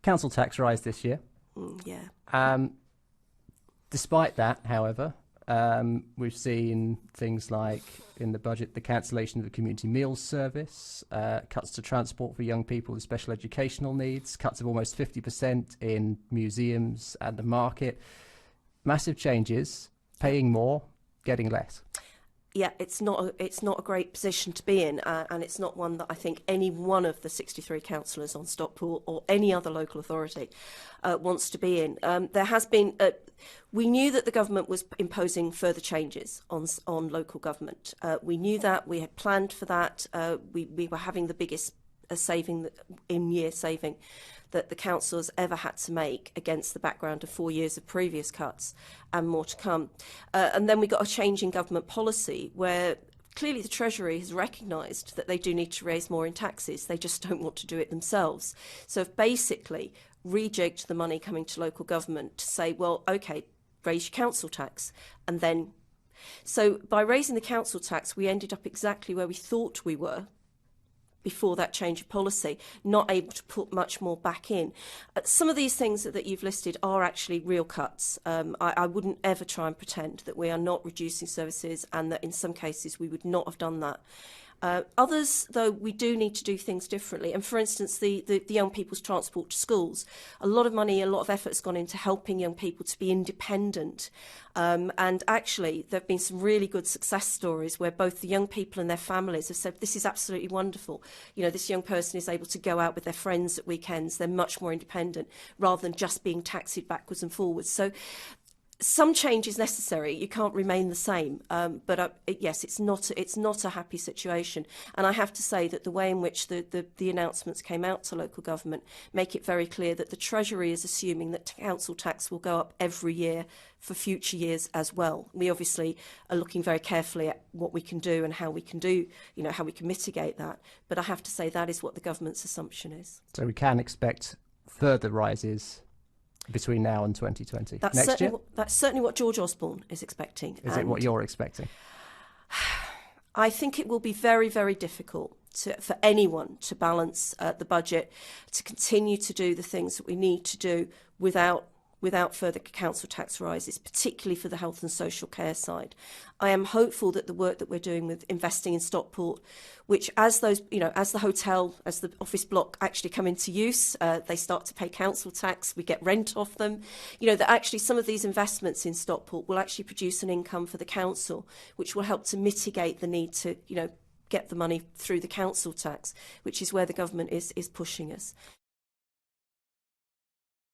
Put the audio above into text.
council tax rise this year. Yeah. Despite that, however, we've seen things like in the budget the cancellation of the community meals service, cuts to transport for young people with special educational needs, cuts of almost 50% in museums and the market. Massive changes, paying more, getting less. Yeah, it's not a great position to be in, and it's not one that I think any one of the 63 councillors on Stockport or any other local authority wants to be in. There has been, we knew that the government was imposing further changes on local government. We knew that, we had planned for that. We were having the biggest in-year saving that the council has ever had to make against the background of 4 years of previous cuts and more to come. And then we got a change in government policy where clearly the Treasury has recognised that they do need to raise more in taxes. They just don't want to do it themselves. So have basically rejigged the money coming to local government to say, well, OK, raise your council tax. And then, so by raising the council tax, we ended up exactly where we thought we were before that change of policy, not able to put much more back in. Some of these things that you've listed are actually real cuts. I wouldn't ever try and pretend that we are not reducing services and that in some cases we would not have done that. Others, though, we do need to do things differently. And for instance, the young people's transport to schools, a lot of money, a lot of effort has gone into helping young people to be independent. And actually, there have been some really good success stories where both the young people and their families have said, this is absolutely wonderful. You know, this young person is able to go out with their friends at weekends. They're much more independent rather than just being taxied backwards and forwards. So some change is necessary. You can't remain the same. But yes, it's not a happy situation. And I have to say that the way in which the announcements came out to local government make it very clear that the Treasury is assuming that council tax will go up every year for future years as well. We obviously are looking very carefully at what we can do and how we can do, you know, how we can mitigate that. But I have to say that is what the government's assumption is. So we can expect further rises between now and 2020. That's certainly what George Osborne is expecting. Is it what you're expecting? I think it will be very, very difficult for anyone to balance the budget, to continue to do the things that we need to do without further council tax rises, particularly for the health and social care side. I am hopeful that the work that we're doing with investing in Stockport, which as those, you know, as the hotel, as the office block actually come into use, they start to pay council tax, we get rent off them, you know, that actually some of these investments in Stockport will actually produce an income for the council, which will help to mitigate the need to, you know, get the money through the council tax, which is where the government is pushing us.